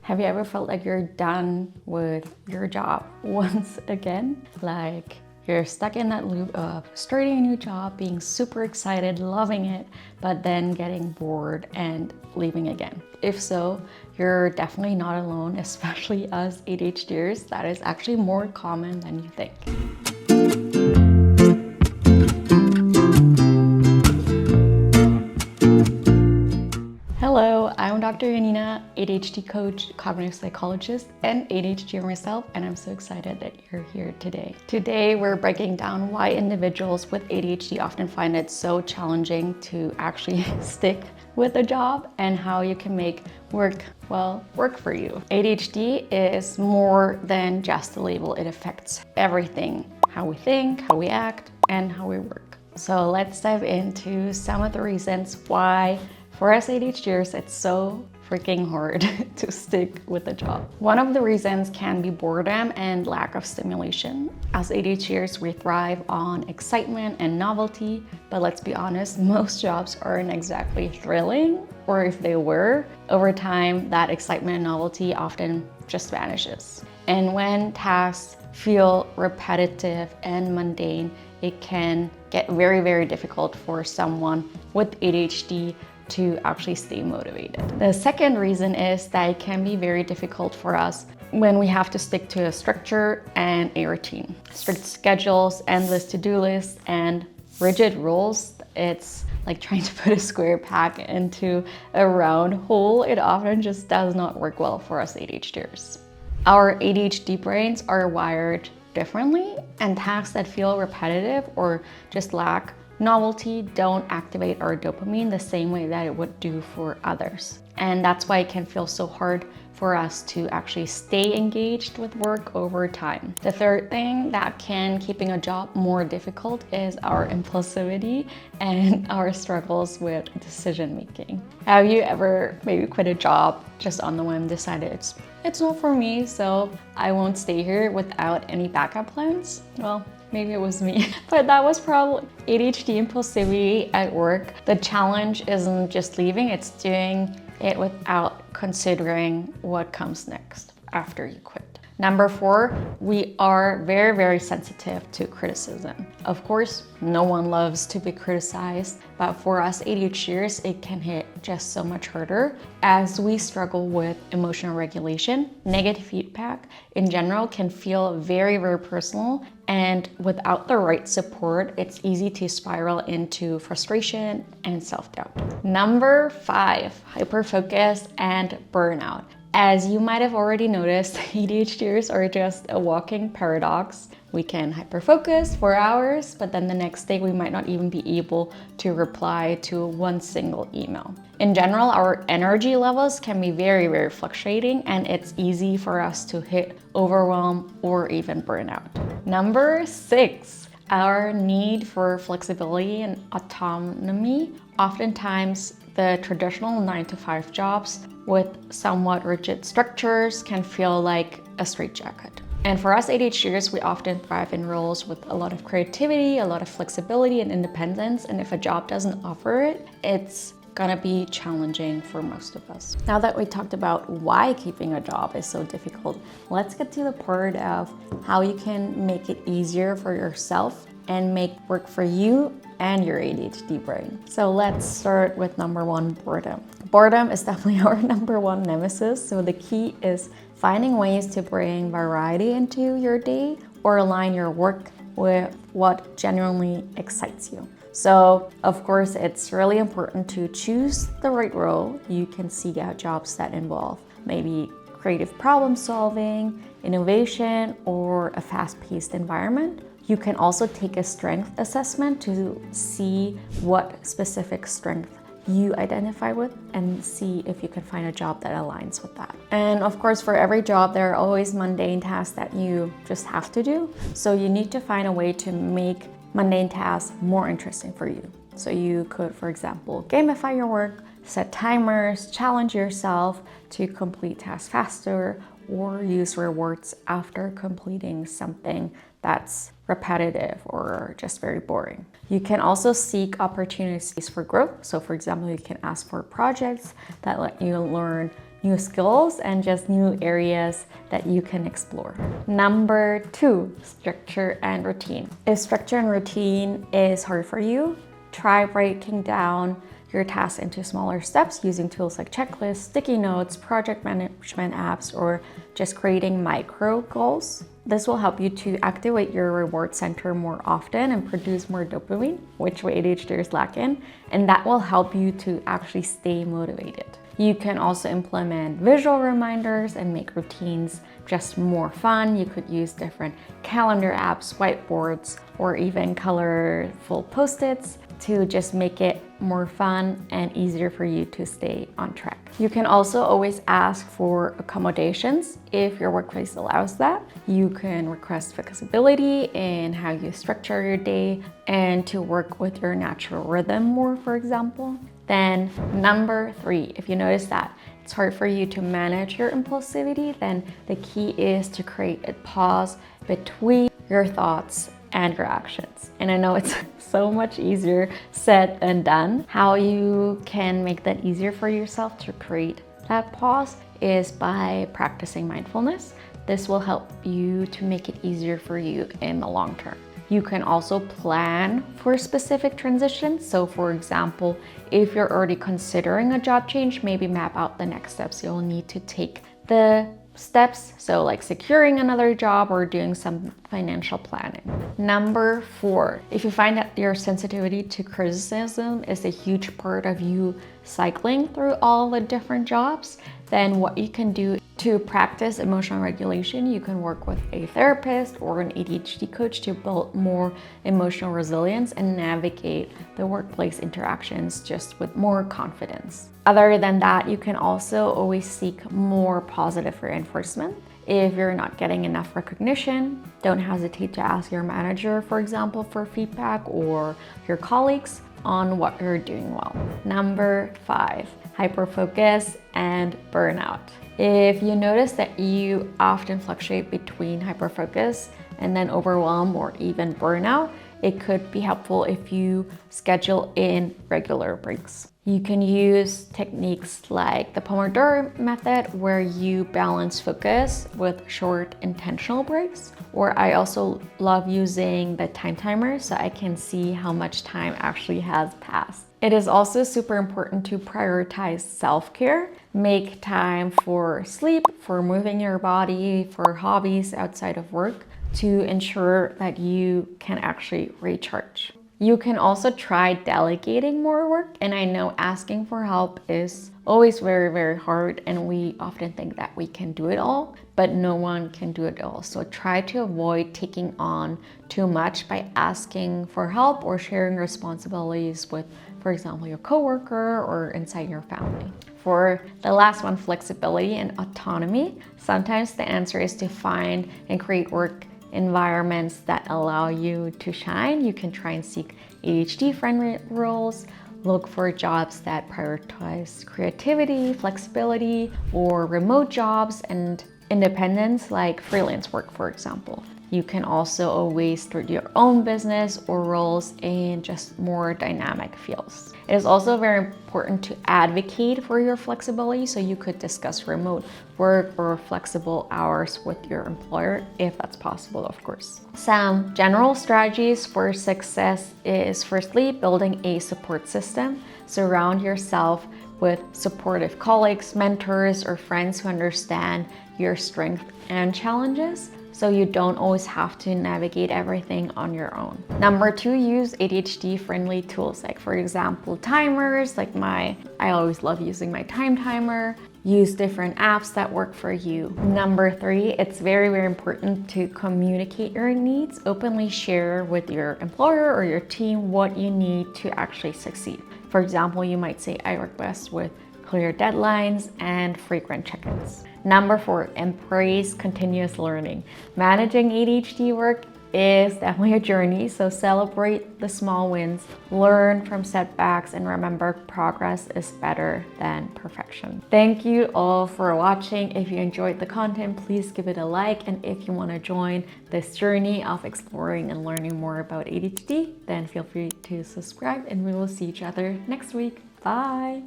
Have you ever felt like you're done with your job once again? Like you're stuck in that loop of starting a new job, being super excited, loving it, but then getting bored and leaving again. If so, you're definitely not alone, especially us ADHD'ers. That is actually more common than you think. Hello, I'm Dr. Yanina, ADHD coach, cognitive psychologist, and ADHD myself, and I'm so excited that you're here today. Today, we're breaking down why individuals with ADHD often find it so challenging to actually stick with a job and how you can make work for you. ADHD is more than just a label. It affects everything, how we think, how we act, and how we work. So let's dive into some of the reasons why for us ADHDers, it's so freaking hard to stick with a job. One of the reasons can be boredom and lack of stimulation. As ADHDers, we thrive on excitement and novelty, but let's be honest, most jobs aren't exactly thrilling, or if they were, over time, that excitement and novelty often just vanishes. And when tasks feel repetitive and mundane, it can get very, very difficult for someone with ADHD to actually stay motivated. The second reason is that it can be very difficult for us when we have to stick to a structure and a routine. Strict schedules, endless to-do lists, and rigid rules. It's like trying to put a square peg into a round hole. It often just does not work well for us ADHDers. Our ADHD brains are wired differently, and tasks that feel repetitive or just lack novelty don't activate our dopamine the same way that it would do for others. And that's why it can feel so hard for us to actually stay engaged with work over time. The third thing that can keeping a job more difficult is our impulsivity and our struggles with decision making. Have you ever maybe quit a job just on the whim, decided it's not for me, so I won't stay here without any backup plans? Well, maybe it was me, but that was probably ADHD impulsivity at work. The challenge isn't just leaving, it's doing it without considering what comes next after you quit. Number 4, we are very, very sensitive to criticism. Of course, no one loves to be criticized, but for us ADHDers, it can hit just so much harder as we struggle with emotional regulation. Negative feedback in general can feel very, very personal, and without the right support, it's easy to spiral into frustration and self-doubt. Number 5, hyperfocus and burnout. As you might have already noticed, ADHDers are just a walking paradox. We can hyperfocus for hours, but then the next day we might not even be able to reply to one single email. In general, our energy levels can be very, very fluctuating, and it's easy for us to hit overwhelm or even burnout. Number 6, our need for flexibility and autonomy. Oftentimes, the traditional 9-to-5 jobs with somewhat rigid structures can feel like a straitjacket. And for us ADHDers, we often thrive in roles with a lot of creativity, a lot of flexibility and independence. And if a job doesn't offer it, it's gonna be challenging for most of us. Now that we talked about why keeping a job is so difficult, let's get to the part of how you can make it easier for yourself and make work for you and your ADHD brain. So let's start with number 1, boredom. Boredom is definitely our number 1 nemesis. So the key is finding ways to bring variety into your day or align your work with what genuinely excites you. So of course, it's really important to choose the right role. You can seek out jobs that involve maybe creative problem solving, innovation, or a fast-paced environment. You can also take a strength assessment to see what specific strength you identify with and see if you can find a job that aligns with that. And of course, for every job, there are always mundane tasks that you just have to do. So you need to find a way to make mundane tasks more interesting for you. So you could, for example, gamify your work, set timers, challenge yourself to complete tasks faster, or use rewards after completing something that's repetitive or just very boring. You can also seek opportunities for growth. So for example, you can ask for projects that let you learn new skills and just new areas that you can explore. Number 2, structure and routine. If structure and routine is hard for you, try breaking down your tasks into smaller steps using tools like checklists, sticky notes, project management apps, or just creating micro goals. This will help you to activate your reward center more often and produce more dopamine, which ADHDers lack in, and that will help you to actually stay motivated. You can also implement visual reminders and make routines just more fun. You could use different calendar apps, whiteboards, or even colorful post-its to just make it more fun and easier for you to stay on track. You can also always ask for accommodations if your workplace allows that. You can request flexibility in how you structure your day and to work with your natural rhythm more, for example. Then number 3, if you notice that it's hard for you to manage your impulsivity, then the key is to create a pause between your thoughts and your actions. And I know it's so much easier said than done. How you can make that easier for yourself to create that pause is by practicing mindfulness. This will help you to make it easier for you in the long term. You can also plan for specific transitions. So for example, if you're already considering a job change, maybe map out the next steps you'll need to take the steps, so like securing another job or doing some financial planning. Number 4, if you find that your sensitivity to criticism is a huge part of you cycling through all the different jobs, then what you can do to practice emotional regulation, you can work with a therapist or an ADHD coach to build more emotional resilience and navigate the workplace interactions just with more confidence. Other than that, you can also always seek more positive reinforcement. If you're not getting enough recognition, don't hesitate to ask your manager, for example, for feedback or your colleagues on what you're doing well. Number 5, hyperfocus and burnout. If you notice that you often fluctuate between hyperfocus and then overwhelm or even burnout, it could be helpful if you schedule in regular breaks. You can use techniques like the Pomodoro method, where you balance focus with short intentional breaks. Or I also love using the time timer so I can see how much time actually has passed. It is also super important to prioritize self-care. Make time for sleep, for moving your body, for hobbies outside of work to ensure that you can actually recharge. You can also try delegating more work, and I know asking for help is always very, very hard, and we often think that we can do it all, but no one can do it all. So try to avoid taking on too much by asking for help or sharing responsibilities with, for example, your coworker or inside your family. For the last one, flexibility and autonomy, sometimes the answer is to find and create work environments that allow you to shine. You can try and seek ADHD-friendly roles, look for jobs that prioritize creativity, flexibility, or remote jobs and independence like freelance work, for example. You can also always start your own business or roles in just more dynamic fields. It is also very important to advocate for your flexibility, so you could discuss remote work or flexible hours with your employer if that's possible, of course. Some general strategies for success is firstly building a support system. Surround yourself with supportive colleagues, mentors, or friends who understand your strengths and challenges, so you don't always have to navigate everything on your own. Number 2, use ADHD-friendly tools, like for example, timers, like I always love using my time timer. Use different apps that work for you. Number 3, it's very, very important to communicate your needs. Openly share with your employer or your team what you need to actually succeed. For example, you might say, I work best with clear deadlines and frequent check-ins. Number 4, embrace continuous learning. Managing ADHD work is definitely a journey, so celebrate the small wins, learn from setbacks, and remember, progress is better than perfection. Thank you all for watching. If you enjoyed the content, please give it a like, and if you want to join this journey of exploring and learning more about ADHD, then feel free to subscribe, and we will see each other next week. Bye!